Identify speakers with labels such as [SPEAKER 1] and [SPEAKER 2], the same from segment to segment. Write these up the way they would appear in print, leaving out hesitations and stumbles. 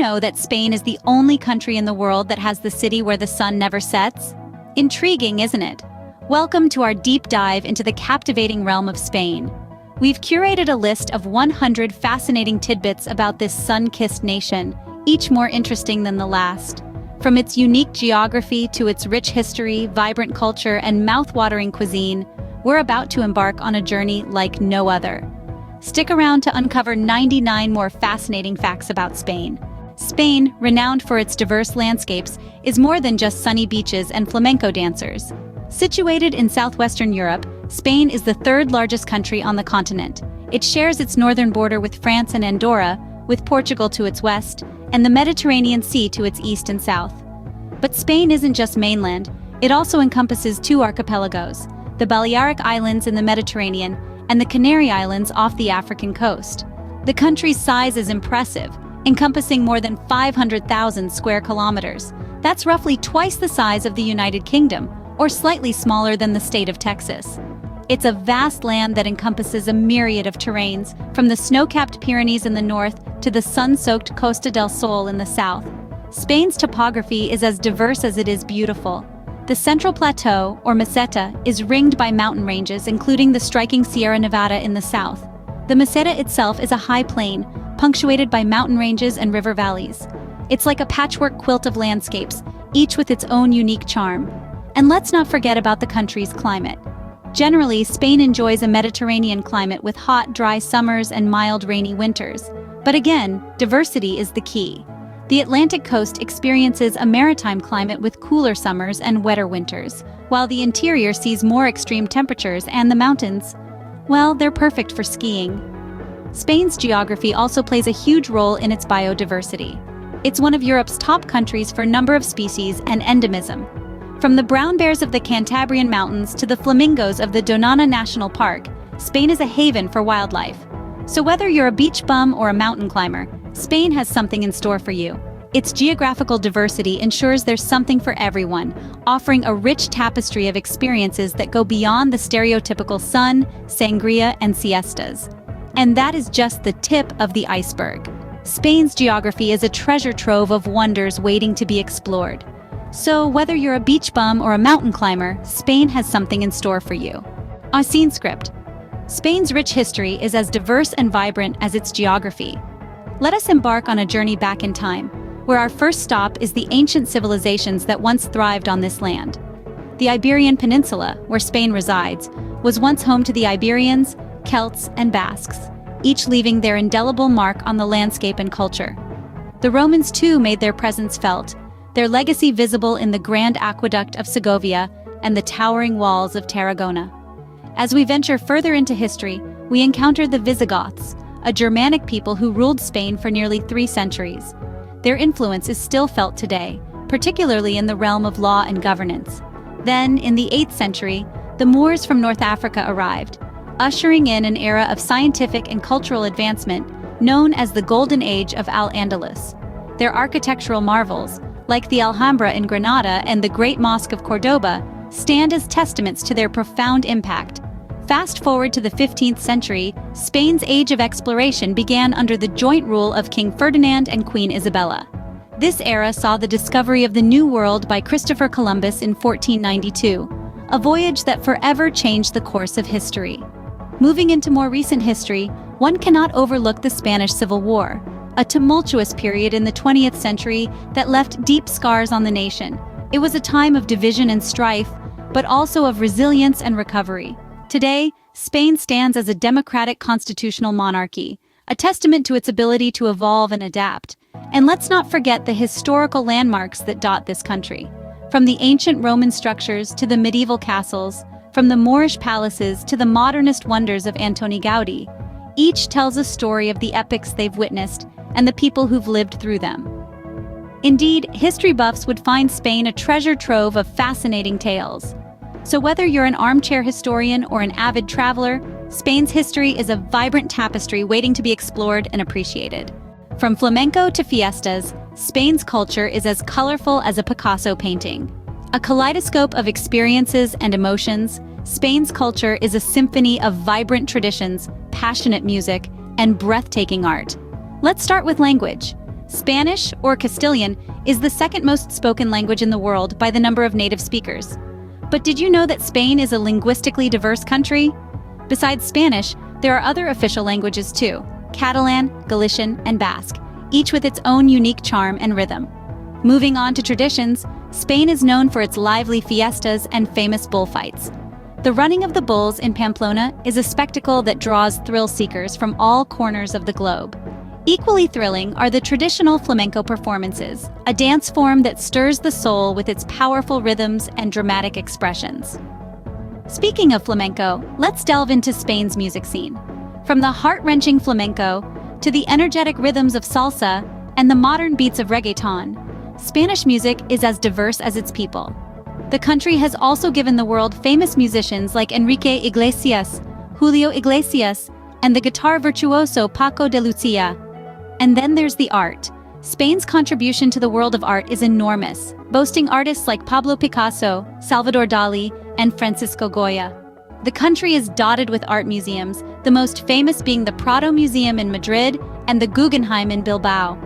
[SPEAKER 1] know that Spain is the only country in the world that has the city where the sun never sets? Intriguing, isn't it? Welcome to our deep dive into the captivating realm of Spain. We've curated a list of 100 fascinating tidbits about this sun-kissed nation, each more interesting than the last. From its unique geography to its rich history, vibrant culture, and mouth-watering cuisine, we're about to embark on a journey like no other. Stick around to uncover 99 more fascinating facts about Spain. Spain, renowned for its diverse landscapes, is more than just sunny beaches and flamenco dancers. Situated in southwestern Europe, Spain is the third largest country on the continent. It shares its northern border with France and Andorra, with Portugal to its west, and the Mediterranean Sea to its east and south. But Spain isn't just mainland, it also encompasses two archipelagos, the Balearic Islands in the Mediterranean and the Canary Islands off the African coast. The country's size is impressive, encompassing more than 500,000 square kilometers. That's roughly twice the size of the United Kingdom, or slightly smaller than the state of Texas. It's a vast land that encompasses a myriad of terrains, from the snow-capped Pyrenees in the north to the sun-soaked Costa del Sol in the south. Spain's topography is as diverse as it is beautiful. The Central Plateau, or Meseta, is ringed by mountain ranges, including the striking Sierra Nevada in the south. The Meseta itself is a high plain, punctuated by mountain ranges and river valleys. It's like a patchwork quilt of landscapes, each with its own unique charm. And let's not forget about the country's climate. Generally, Spain enjoys a Mediterranean climate with hot, dry summers and mild, rainy winters. But again, diversity is the key. The Atlantic coast experiences a maritime climate with cooler summers and wetter winters, while the interior sees more extreme temperatures, and the mountains, well, they're perfect for skiing. Spain's geography also plays a huge role in its biodiversity. It's one of Europe's top countries for number of species and endemism. From the brown bears of the Cantabrian Mountains to the flamingos of the Donana National Park, Spain is a haven for wildlife. So whether you're a beach bum or a mountain climber, Spain has something in store for you. Its geographical diversity ensures there's something for everyone, offering a rich tapestry of experiences that go beyond the stereotypical sun, sangria, and siestas. And that is just the tip of the iceberg. Spain's geography is a treasure trove of wonders waiting to be explored. So whether you're a beach bum or a mountain climber, Spain has something in store for you. A scene script. Spain's rich history is as diverse and vibrant as its geography. Let us embark on a journey back in time, where our first stop is the ancient civilizations that once thrived on this land. The Iberian Peninsula, where Spain resides, was once home to the Iberians, Celts, and Basques, each leaving their indelible mark on the landscape and culture. The Romans too made their presence felt, their legacy visible in the Grand Aqueduct of Segovia and the towering walls of Tarragona. As we venture further into history, we encounter the Visigoths, a Germanic people who ruled Spain for nearly 3 centuries. Their influence is still felt today, particularly in the realm of law and governance. Then, in the 8th century, the Moors from North Africa arrived, ushering in an era of scientific and cultural advancement known as the Golden Age of Al-Andalus. Their architectural marvels, like the Alhambra in Granada and the Great Mosque of Cordoba, stand as testaments to their profound impact. Fast forward to the 15th century, Spain's age of exploration began under the joint rule of King Ferdinand and Queen Isabella. This era saw the discovery of the New World by Christopher Columbus in 1492, a voyage that forever changed the course of history. Moving into more recent history, one cannot overlook the Spanish Civil War, a tumultuous period in the 20th century that left deep scars on the nation. It was a time of division and strife, but also of resilience and recovery. Today, Spain stands as a democratic constitutional monarchy, a testament to its ability to evolve and adapt. And let's not forget the historical landmarks that dot this country. From the ancient Roman structures to the medieval castles, from the Moorish palaces to the modernist wonders of Antoni Gaudi, each tells a story of the epics they've witnessed and the people who've lived through them. Indeed, history buffs would find Spain a treasure trove of fascinating tales. So whether you're an armchair historian or an avid traveler, Spain's history is a vibrant tapestry waiting to be explored and appreciated. From flamenco to fiestas, Spain's culture is as colorful as a Picasso painting. A kaleidoscope of experiences and emotions, Spain's culture is a symphony of vibrant traditions, passionate music, and breathtaking art. Let's start with language. Spanish, or Castilian, is the second most spoken language in the world by the number of native speakers. But did you know that Spain is a linguistically diverse country? Besides Spanish, there are other official languages too: Catalan, Galician, and Basque, each with its own unique charm and rhythm. Moving on to traditions, Spain is known for its lively fiestas and famous bullfights. The running of the bulls in Pamplona is a spectacle that draws thrill seekers from all corners of the globe. Equally thrilling are the traditional flamenco performances, a dance form that stirs the soul with its powerful rhythms and dramatic expressions. Speaking of flamenco, let's delve into Spain's music scene. From the heart-wrenching flamenco to the energetic rhythms of salsa and the modern beats of reggaeton, Spanish music is as diverse as its people. The country has also given the world famous musicians like Enrique Iglesias, Julio Iglesias, and the guitar virtuoso Paco de Lucia. And then there's the art. Spain's contribution to the world of art is enormous, boasting artists like Pablo Picasso, Salvador Dali, and Francisco Goya. The country is dotted with art museums, the most famous being the Prado Museum in Madrid and the Guggenheim in Bilbao.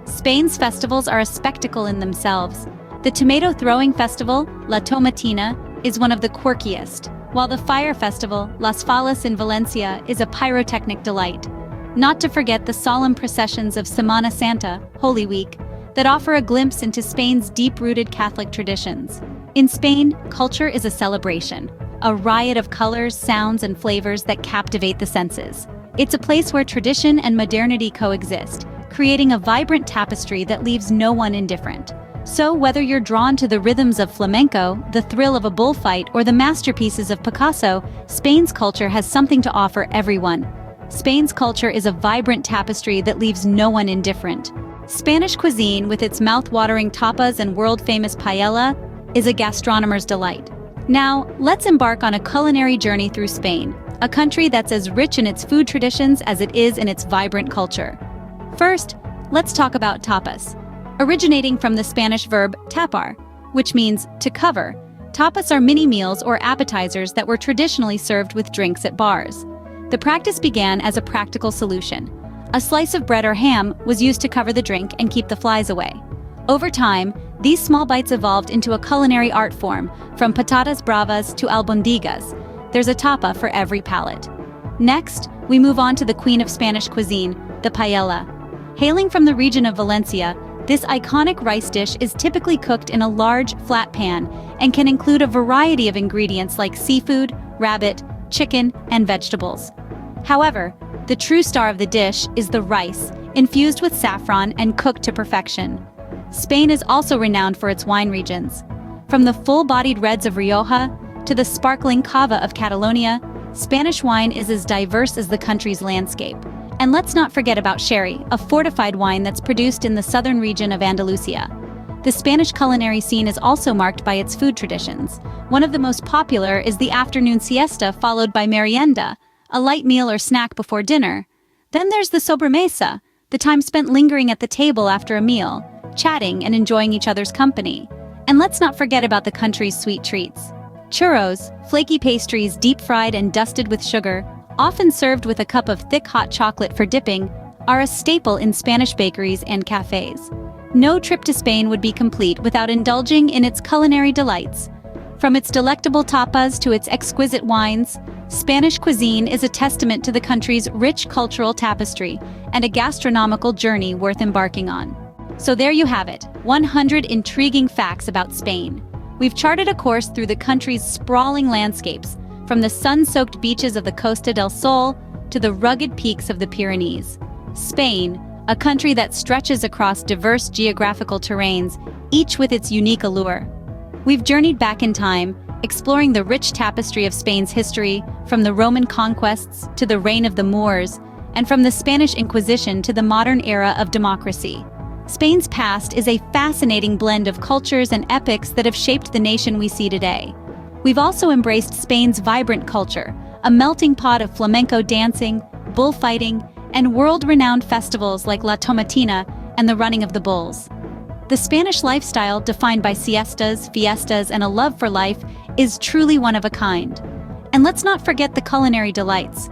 [SPEAKER 1] Spain's festivals are a spectacle in themselves. The tomato throwing festival, La Tomatina, is one of the quirkiest, while the fire festival, Las Fallas in Valencia, is a pyrotechnic delight. Not to forget the solemn processions of Semana Santa, Holy Week, that offer a glimpse into Spain's deep-rooted Catholic traditions. In Spain, culture is a celebration, a riot of colors, sounds, and flavors that captivate the senses. It's a place where tradition and modernity coexist, creating a vibrant tapestry that leaves no one indifferent. So whether you're drawn to the rhythms of flamenco, the thrill of a bullfight, or the masterpieces of Picasso, Spain's culture has something to offer everyone. Spain's culture is a vibrant tapestry that leaves no one indifferent. Spanish cuisine, with its mouth-watering tapas and world-famous paella, is a gastronomer's delight. Now, let's embark on a culinary journey through Spain, a country that's as rich in its food traditions as it is in its vibrant culture. First, let's talk about tapas. Originating from the Spanish verb tapar, which means to cover, tapas are mini meals or appetizers that were traditionally served with drinks at bars. The practice began as a practical solution. A slice of bread or ham was used to cover the drink and keep the flies away. Over time, these small bites evolved into a culinary art form, from patatas bravas to albondigas. There's a tapa for every palate. Next, we move on to the queen of Spanish cuisine, the paella. Hailing from the region of Valencia, this iconic rice dish is typically cooked in a large, flat pan and can include a variety of ingredients like seafood, rabbit, chicken, and vegetables. However, the true star of the dish is the rice, infused with saffron and cooked to perfection. Spain is also renowned for its wine regions. From the full-bodied reds of Rioja to the sparkling cava of Catalonia, Spanish wine is as diverse as the country's landscape. And let's not forget about sherry, a fortified wine that's produced in the southern region of Andalusia. The Spanish culinary scene is also marked by its food traditions. One of the most popular is the afternoon siesta, followed by merienda, a light meal or snack before dinner. Then there's the sobremesa, the time spent lingering at the table after a meal, chatting and enjoying each other's company. And let's not forget about the country's sweet treats. Churros, flaky pastries deep-fried and dusted with sugar, often served with a cup of thick hot chocolate for dipping, are a staple in Spanish bakeries and cafes. No trip to Spain would be complete without indulging in its culinary delights. From its delectable tapas to its exquisite wines, Spanish cuisine is a testament to the country's rich cultural tapestry and a gastronomical journey worth embarking on. So there you have it, 100 intriguing facts about Spain. We've charted a course through the country's sprawling landscapes, from the sun-soaked beaches of the Costa del Sol to the rugged peaks of the Pyrenees. Spain, a country that stretches across diverse geographical terrains, each with its unique allure. We've journeyed back in time, exploring the rich tapestry of Spain's history, from the Roman conquests to the reign of the Moors, and from the Spanish Inquisition to the modern era of democracy. Spain's past is a fascinating blend of cultures and epics that have shaped the nation we see today. We've also embraced Spain's vibrant culture, a melting pot of flamenco dancing, bullfighting, and world-renowned festivals like La Tomatina and the running of the bulls. The Spanish lifestyle, defined by siestas, fiestas, and a love for life, is truly one of a kind. And let's not forget the culinary delights.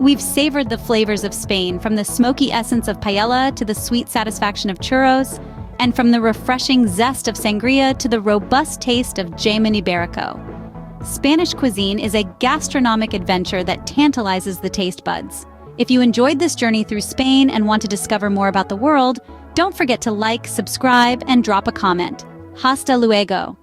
[SPEAKER 1] We've savored the flavors of Spain, from the smoky essence of paella to the sweet satisfaction of churros, and from the refreshing zest of sangria to the robust taste of jamon iberico. Spanish cuisine is a gastronomic adventure that tantalizes the taste buds. If you enjoyed this journey through Spain and want to discover more about the world, don't forget to like, subscribe, and drop a comment. Hasta luego!